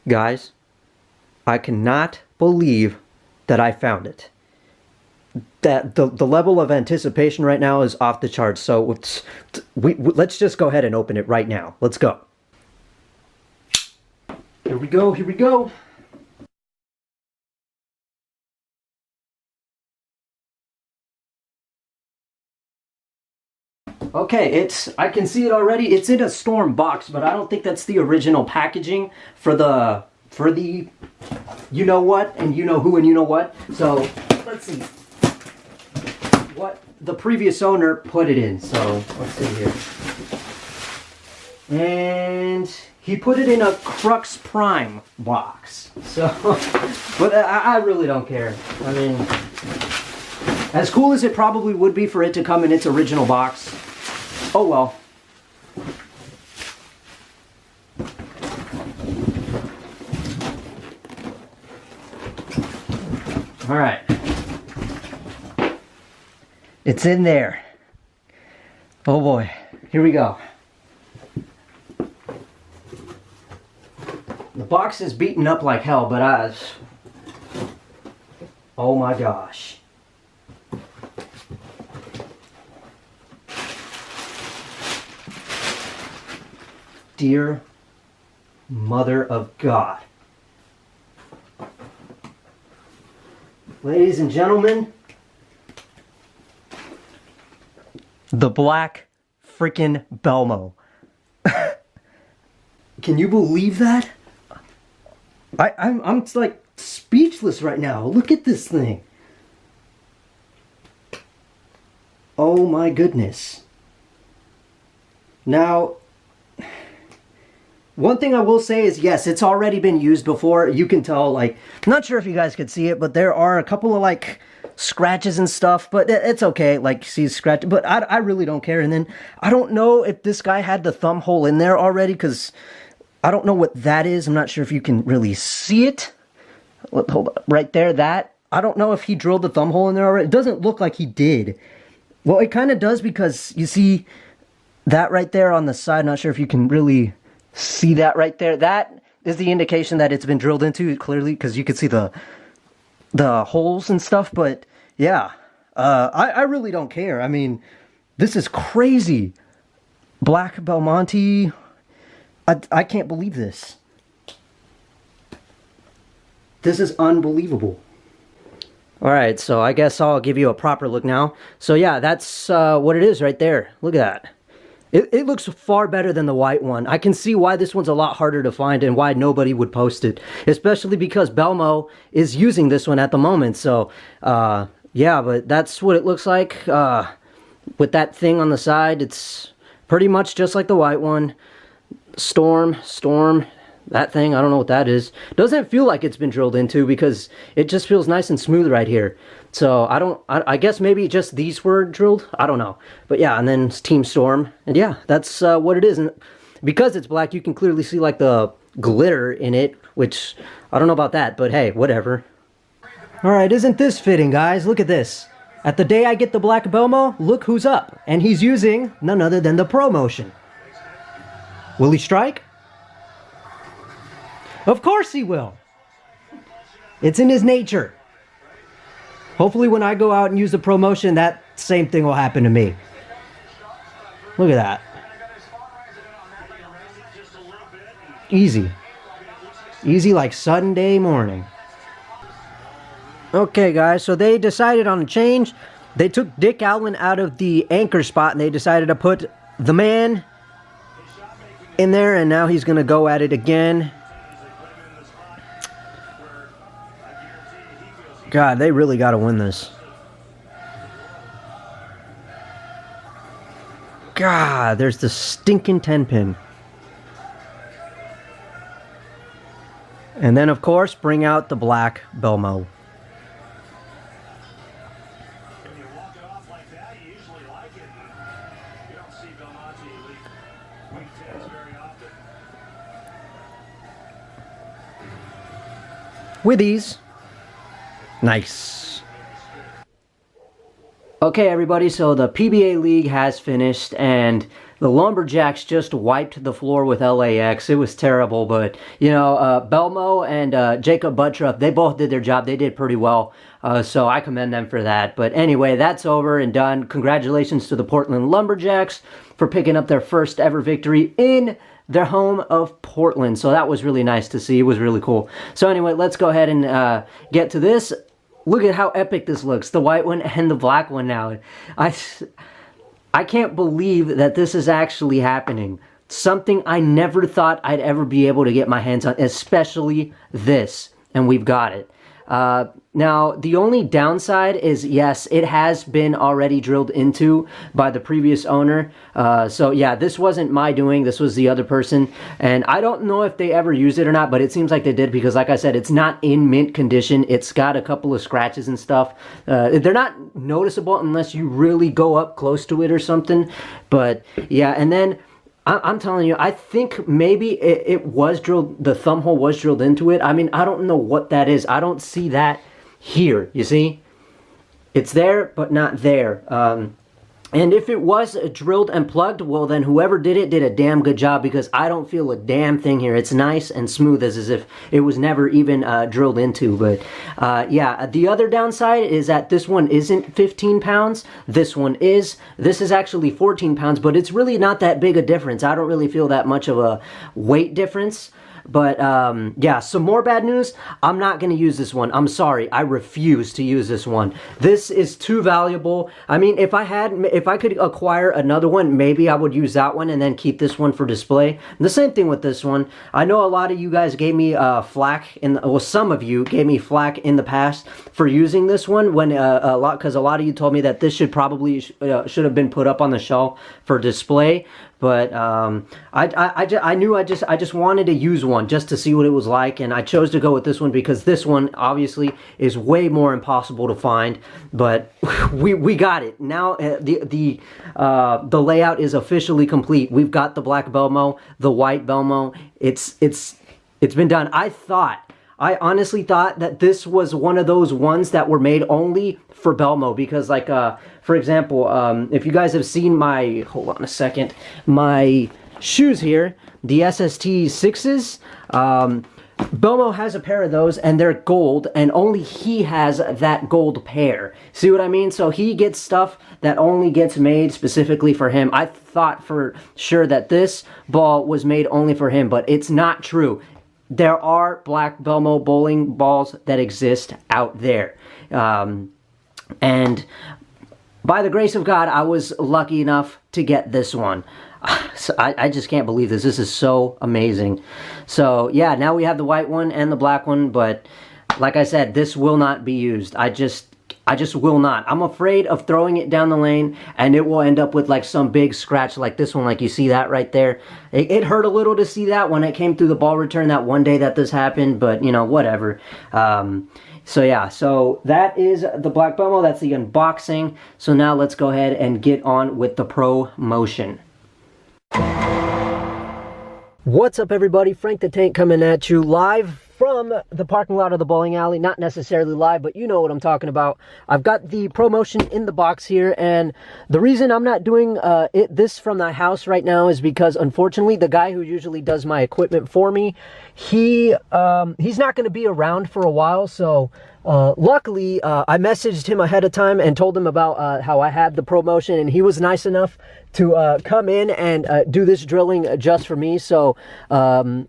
Guys, I cannot believe that I found it. That the level of anticipation right now is off the charts. So let's just go ahead and open it right now. Let's go. Here we go. Here we go. Okay, I can see it already. It's in a Storm box, but I don't think that's the original packaging for the you know what and you know who and you know what. So let's see what the previous owner put it in. So let's see here. And he put it in a Crux Prime box. So, but I really don't care. I mean, as cool as it probably would be for it to come in its original box, oh well. All right. It's in there. Oh boy. Here we go. The box is beaten up like hell, but oh my gosh. Dear Mother of God. Ladies and gentlemen, the black freaking Belmo. Can you believe that? I'm like speechless right now. Look at this thing. Oh my goodness. Now, one thing I will say is, yes, it's already been used before. You can tell, like, I'm not sure if you guys could see it, but there are a couple of, like, scratches and stuff, but it's okay. Like, see scratch, but I really don't care. And then I don't know if this guy had the thumb hole in there already, because I don't know what that is. I'm not sure if you can really see it. Hold up, right there, that. I don't know if he drilled the thumb hole in there already. It doesn't look like he did. Well, it kind of does, because you see that right there on the side. Not sure if you can really see that right there. That is the indication that it's been drilled into, clearly, because you can see the holes and stuff. But yeah, I really don't care. I mean, this is crazy. Black Belmonte. I can't believe this. This is unbelievable. Alright, so I guess I'll give you a proper look now. So yeah, that's what it is right there. Look at that. It looks far better than the white one. I can see why this one's a lot harder to find and why nobody would post it. Especially because Belmo is using this one at the moment. So, yeah, but that's what it looks like. With that thing on the side, it's pretty much just like the white one. Storm, that thing, I don't know what that is. Doesn't feel like it's been drilled into because it just feels nice and smooth right here. So I guess maybe just these were drilled. I don't know. But yeah, and then Team Storm. And yeah, that's what it is. And because it's black, you can clearly see like the glitter in it, which I don't know about that, but hey, whatever. Alright, isn't this fitting, guys? Look at this. At the day I get the black Belmo, look who's up. And he's using none other than the Pro Motion. Will he strike? Of course he will. It's in his nature. Hopefully when I go out and use the Pro Motion, that same thing will happen to me. Look at that. Easy. Easy like Sunday morning. Okay guys, so they decided on a change. They took Dick Allen out of the anchor spot and they decided to put the man in there, and now he's going to go at it again. God, they really got to win this. God, there's the stinking 10-pin. And then, of course, bring out the black Belmo. With these. Nice. Okay, everybody, so the PBA League has finished, and the Lumberjacks just wiped the floor with LAX. It was terrible, but, you know, Belmo and Jacob Buttruff, they both did their job. They did pretty well, so I commend them for that. But anyway, that's over and done. Congratulations to the Portland Lumberjacks for picking up their first ever victory in their home of Portland. So that was really nice to see. It was really cool. So anyway, let's go ahead and get to this. Look at how epic this looks, the white one and the black one now. I can't believe that this is actually happening. Something I never thought I'd ever be able to get my hands on, especially this. And we've got it. Now, the only downside is, yes, it has been already drilled into by the previous owner. So, yeah, this wasn't my doing. This was the other person. And I don't know if they ever used it or not, but it seems like they did because, like I said, it's not in mint condition. It's got a couple of scratches and stuff. They're not noticeable unless you really go up close to it or something. But, yeah, and then I'm telling you, I think maybe it was drilled, the thumb hole was drilled into it. I mean, I don't know what that is. I don't see that here, you see? It's there, but not there. And if it was drilled and plugged, well, then whoever did it did a damn good job because I don't feel a damn thing here. It's nice and smooth as if it was never even drilled into. But, yeah, the other downside is that this one isn't 15 pounds. This one is. This is actually 14 pounds, but it's really not that big a difference. I don't really feel that much of a weight difference. But, yeah, some more bad news. I'm not going to use this one. I'm sorry. I refuse to use this one. This is too valuable. I mean, if I could acquire another one, maybe I would use that one and then keep this one for display. And the same thing with this one. I know a lot of you guys gave me flack, well, some of you gave me flack in the past for using this one when because a lot of you told me that this should probably should have been put up on the shelf for display. But I knew I just wanted to use one just to see what it was like, and I chose to go with this one because this one obviously is way more impossible to find. But we got it now. The layout is officially complete. We've got the black Belmo, the white Belmo. It's been done. I honestly thought that this was one of those ones that were made only for Belmo because, like, for example, if you guys have seen my, hold on a second, my shoes here, the SST 6s, Belmo has a pair of those, and they're gold, and only he has that gold pair. See what I mean? So he gets stuff that only gets made specifically for him. I thought for sure that this ball was made only for him, but it's not true. There are black Belmo bowling balls that exist out there. And by the grace of God, I was lucky enough to get this one. So I just can't believe this. This is so amazing. So, yeah, now we have the white one and the black one. But like I said, this will not be used. I just will not. I'm afraid of throwing it down the lane and it will end up with like some big scratch like this one, like you see that right there. It hurt a little to see that when it came through the ball return that one day that this happened, but you know, whatever. So yeah, so that is the black Belmo. That's the unboxing. So now let's go ahead and get on with the promotion. What's up, everybody? Frank the Tank coming at you live from the parking lot of the bowling alley. Not necessarily live, but you know what I'm talking about. I've got the promotion in the box here, and the reason I'm not doing this from the house right now is because, unfortunately, the guy who usually does my equipment for me, he's not going to be around for a while, so luckily, I messaged him ahead of time and told him about how I had the promotion, and he was nice enough to come in and do this drilling just for me. So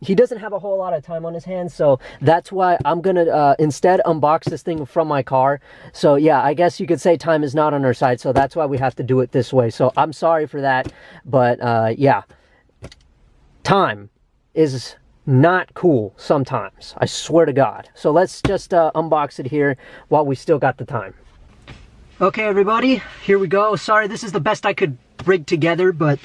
he doesn't have a whole lot of time on his hands, so that's why I'm gonna instead unbox this thing from my car. So yeah, I guess you could say time is not on our side, so that's why we have to do it this way. So I'm sorry for that, but yeah, time is not cool sometimes, I swear to God. So let's just unbox it here while we still got the time. Okay, everybody, here we go. Sorry, this is the best I could rig together, but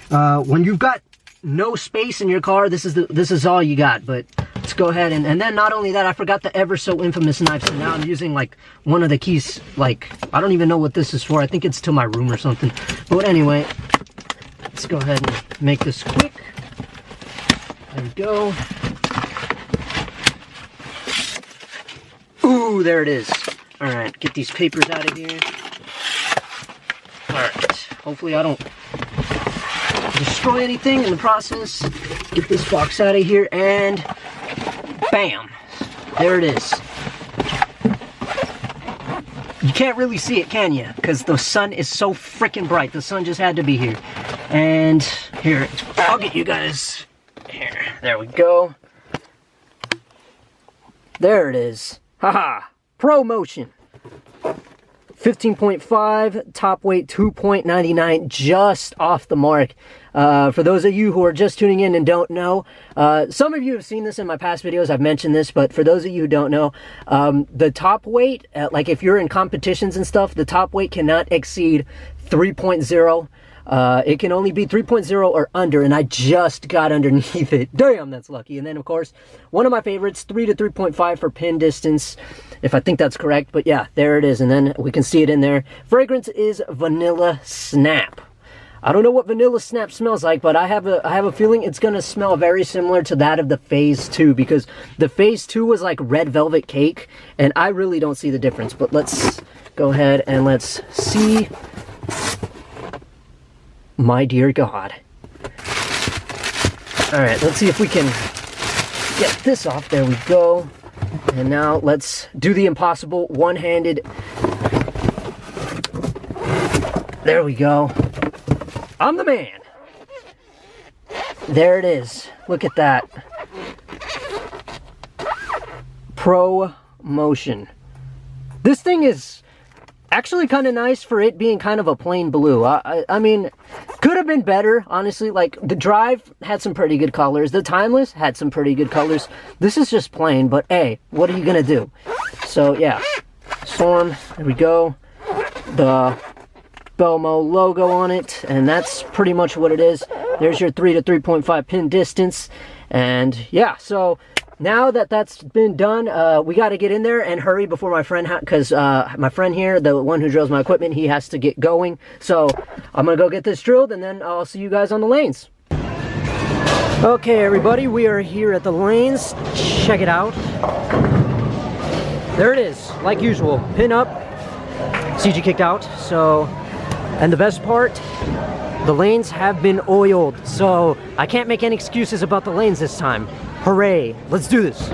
when you've got no space in your car, this is all you got. But let's go ahead and then not only that, I forgot the ever so infamous knife, so now I'm using like one of the keys. Like, I don't even know what this is for. I think it's to my room or something. But anyway, let's go ahead and make this quick. There we go. Ooh, there it is. All right, get these papers out of here. Hopefully I don't destroy anything in the process. Get this box out of here, and bam, there it is. You can't really see it, can you? Because the sun is so freaking bright. The sun just had to be here. And here, I'll get you guys here. There we go. There it is. Haha. Pro Motion. 15.5, top weight 2.99, just off the mark. For those of you who are just tuning in and don't know, some of you have seen this in my past videos, I've mentioned this, but for those of you who don't know, the top weight, like if you're in competitions and stuff, the top weight cannot exceed 3.0. It can only be 3.0 or under, and I just got underneath it. Damn, that's lucky. And then, of course, one of my favorites, 3 to 3.5 for pin distance, if I think that's correct. But yeah, there it is, and then we can see it in there. Fragrance is Vanilla Snap. I don't know what Vanilla Snap smells like, but I have a feeling it's going to smell very similar to that of the Phase 2, because the Phase 2 was like red velvet cake, and I really don't see the difference. But let's go ahead and let's see. My dear God. Alright, let's see if we can get this off. There we go. And now let's do the impossible one-handed. There we go. I'm the man. There it is. Look at that. Pro Motion. This thing is actually kind of nice for it being kind of a plain blue. I mean, could have been better, honestly. Like, the Drive had some pretty good colors. The Timeless had some pretty good colors. This is just plain, but hey, what are you gonna do? So, yeah. Storm, there we go. The Belmo logo on it, and that's pretty much what it is. There's your 3 to 3.5 pin distance. And, yeah, so now that that's been done, we got to get in there and hurry before my friend, because my friend here, the one who drills my equipment, he has to get going. So I'm going to go get this drilled, and then I'll see you guys on the lanes. Okay, everybody, we are here at the lanes. Check it out. There it is, like usual. Pin up, CG kicked out. So, and the best part, the lanes have been oiled. So I can't make any excuses about the lanes this time. Hooray! Let's do this!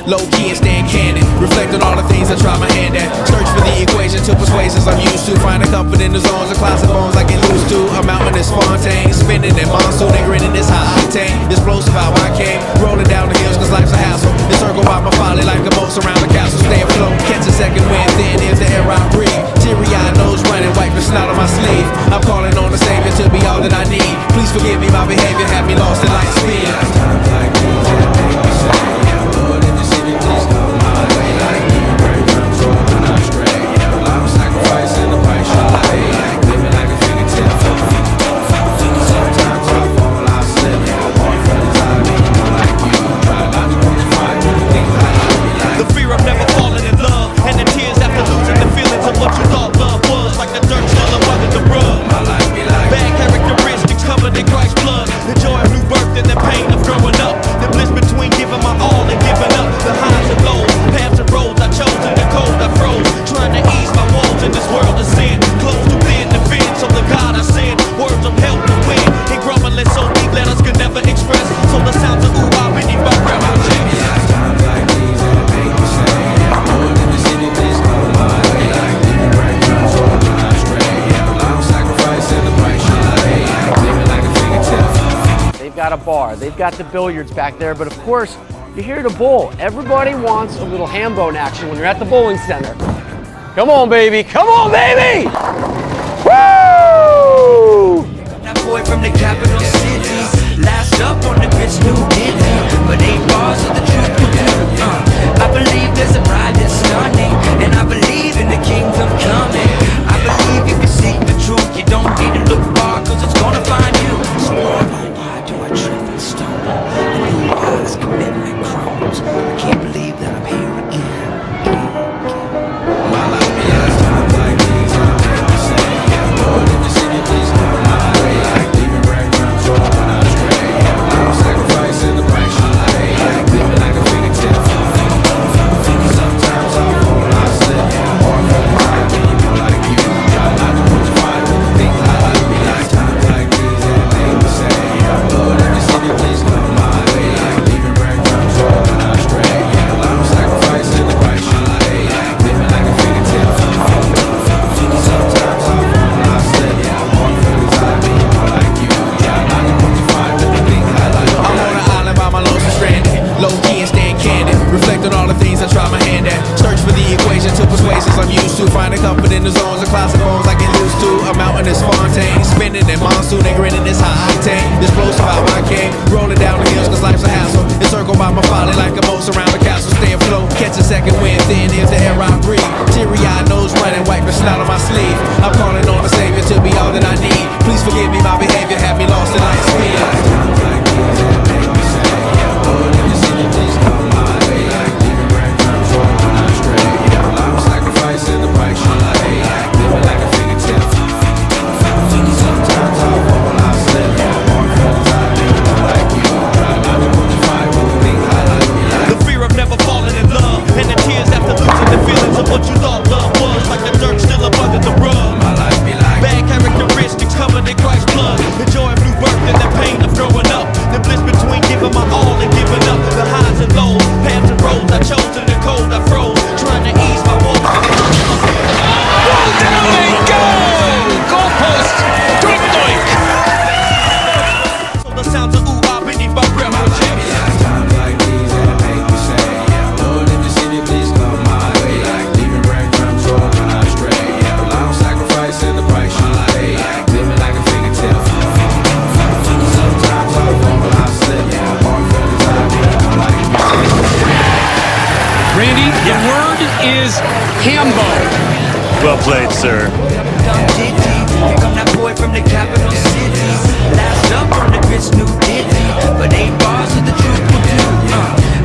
Low-key and staying candid, reflect on all the things I try my hand at. Search for the equation to persuasions I'm used to. Find a comfort in the zones of clouds and bones I get loose to. A mountain is Fontaine, spinning in monsoon and grinning is high octane. Explosive how I came, rolling down the hills cause life's a hassle. Encircled by my folly like a moat around the castle. Stay afloat, catch a second wind, thin is the air I breathe. Teary-eyed nose running, wipe the snot on my sleeve. I'm calling on the Savior to be all that I need. Please forgive me, my behavior had me lost in light speed. Times like these that make me say, yeah, Lord, if this even please come my way, like me, break control when I stray. Yeah, well, I'm sacrificing the price you pay, like living like a fingertip. Sometimes I fall, I slip. Yeah, I want friends, I mean, like you. Try not to crucify things I like. The fear of never falling in love, and the tears after losing the feelings of what you thought love was. Like the dirt still up under the rug. My life be like bad characteristics covered in Christ's blood. The joy of new birth and the pain of growing up. The bliss between giving my all and got a bar. They've got the billiards back there, but of course, you're here to bowl. Everybody wants a little ham bone action when you're at the bowling center. Come on, baby. Come on, baby! Woo! That boy from the capital city, last up on the bitch new Diddy, but ain't bars of the truth to do. I believe there's a bride that's stunning, and I believe in the kingdom coming. I believe if you seek the truth, you don't need to look far, cause it's gonna find you. So why do I trip and stumble? And who eyes commitment crumbles? I can't believe that I'm here again. My life be as times like these, I make me say, yeah, Lord, if you see me, please come my way. Like leaving breadcrumbs or when I stray. I'm sacrificing the price you pay. Like living like a fingertip. Sometimes I fall, I slip. Or for the time being more like you. Try not to put you fight with the things I like. Be like times like these, and make me say, yeah, Lord, if you see me, please come my way. Like leaving breadcrumbs or when I stray. I'm sacrificing the price you pay. Like living like a fingertip. Sometimes I fall, I slip. Or for the time being more like you. Try not to put you fight with the things I like. I'm on an island by my lonesome stranded. Low key and staying candid. Reflect on all the things I try my hand at. Search for the equation to persuasions I'm used to. Finding comfort in the zones of classic bones I get used to. A mountain is Fontaine. Spinning in monsoon and grinning is high octane. Explosive how I came. Rolling down the hills cause life's a hassle. Encircled by my folly like a moat around the castle. Stay afloat. Catch a second wind. Thin is the air I breathe. Teary eyed nose running. Wipe the snot on my sleeve. I'm calling on the Savior to be all that I need. Please forgive me my behavior. Have me lost in light speed. Times like these that make me say, yeah, Lord, if you see me, please come my way. Like leaving breadcrumbs or when I stray. I'm sacrificing the price you pay. Like living like a fingertip. Sometimes I fall, I slip. Or for the time being more like you. Try not to put you fight with the things I like. The fear of never falling in love, and the tears after losing the feelings of what you thought love was. Like the dirt still up under the rug. My life be like Bad characteristics covered in Christ's blood. The joy of new birth and the pain of growing up. The bliss between giving my all and giving up. The highs and lows, paths and roads I chose in the cold I froze. Trying to ease my woes. Well, down they go! Goalpost! Doink doink! So the sounds of ooh ah beneath my breath. times like these that make me say, yeah, Lord, if you see me, please come my way. Like leaving breadcrumbs or when I stray. I'm sacrificing the price you pay. Like living like a fingertip. Sometimes I fall, I slip. Or for the time being more like you. Randy, the word is Hambo. Well played, sir. Dumb Diddy, here come that boy from the capital city, last up on the bitch new Diddy, but ain't bars of the truth will do.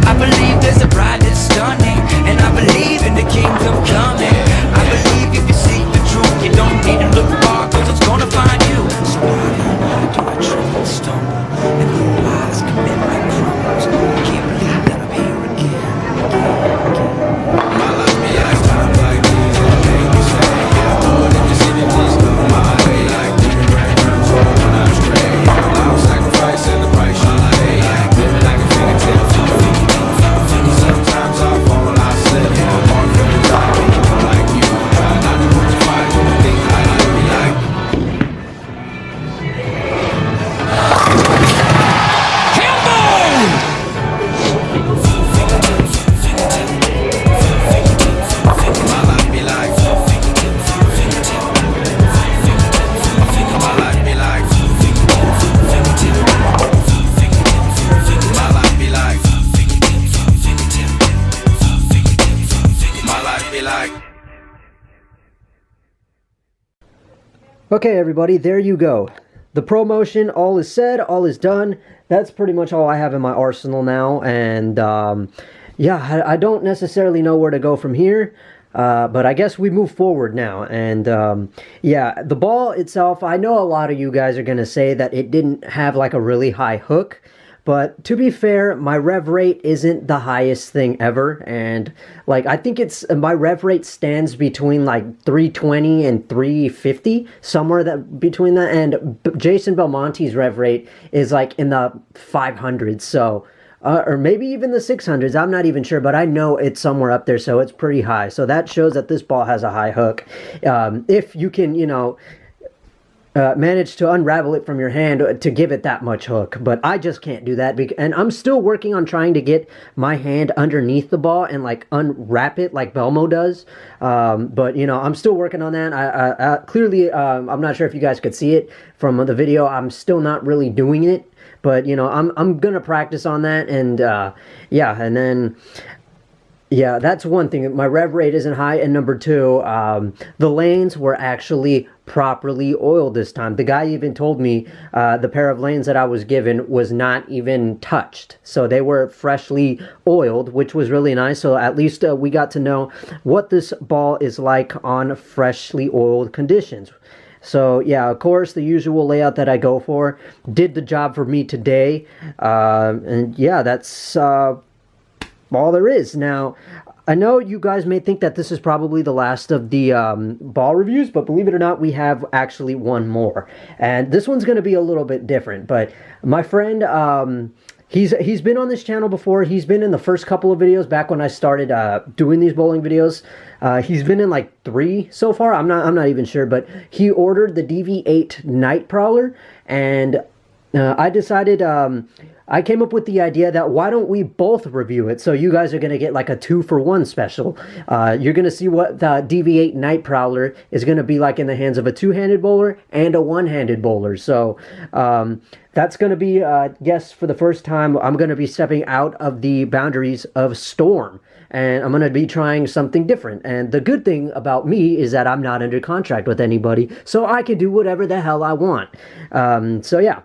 I believe there's a bride that's stunning, and I believe in the kingdom coming. I believe if you seek the truth, you don't need to look far, cause it's gonna find you. So why do I trip and stumble, and who eyes commitment crumbles? I can't believe that I'm here again. My life be like times like these that make me say, yeah, Lord, if you see me, please come my way. Like leaving breadcrumbs or when I stray. I'm sacrificing the price you pay. Like living like a fingertip. Sometimes I fall, I slip. Or for the time being more like you. Try not to put you fight with the things I like. Be like my life be like. My life be like. My life be like. My life be like. Okay, everybody, there you go. The promotion, all is said, all is done. That's pretty much all I have in my arsenal now, and yeah, I don't necessarily know where to go from here, but I guess we move forward now, and yeah, the ball itself, I know a lot of you guys are going to say that it didn't have like a really high hook, but to be fair, my rev rate isn't the highest thing ever, and like I think it's my rev rate stands between like 320 and 350, somewhere that between that, and Jason Belmonte's rev rate is like in the 500s, so or maybe even the 600s, I'm not even sure, but I know it's somewhere up there, so it's pretty high. So that shows that this ball has a high hook. If you can, you know, manage to unravel it from your hand to give it that much hook, but I just can't do that. And I'm still working on trying to get my hand underneath the ball and like unwrap it like Belmo does. But you know, I'm still working on that. I clearly, I'm not sure if you guys could see it from the video. I'm still not really doing it, but you know, I'm gonna practice on that. And yeah, and then. Yeah, that's one thing. My rev rate isn't high. And number two, the lanes were actually properly oiled this time. The guy even told me the pair of lanes that I was given was not even touched. So they were freshly oiled, which was really nice. So at least we got to know what this ball is like on freshly oiled conditions. So yeah, of course, the usual layout that I go for did the job for me today. And yeah, that's... all there is. Now, I know you guys may think that this is probably the last of the ball reviews, but believe it or not, we have actually one more. And this one's going to be a little bit different. But my friend, he's been on this channel before. He's been in the first couple of videos back when I started doing these bowling videos. He's been in like 3 so far. I'm not even sure, but he ordered the DV8 Night Prowler, and I decided... I came up with the idea that why don't we both review it? So you guys are going to get like a 2-for-1 special. You're going to see what the DV8 Night Prowler is going to be like in the hands of a 2-handed bowler and a 1-handed bowler. So that's going to be, yes, for the first time, I'm going to be stepping out of the boundaries of Storm. And I'm going to be trying something different. And the good thing about me is that I'm not under contract with anybody. So I can do whatever the hell I want. So yeah.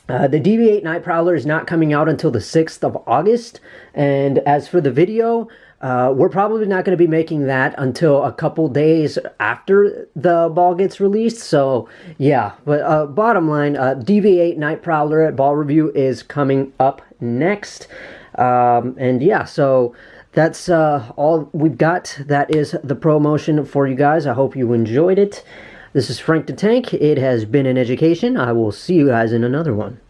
The DV8 Night Prowler is not coming out until the 6th of August, and as for the video, we're probably not going to be making that until a couple days after the ball gets released, so yeah, but bottom line, DV8 Night Prowler ball review is coming up next, and yeah, so that's all we've got. That is the promotion for you guys. I hope you enjoyed it. This is Frank the Tank. It has been an education. I will see you guys in another one.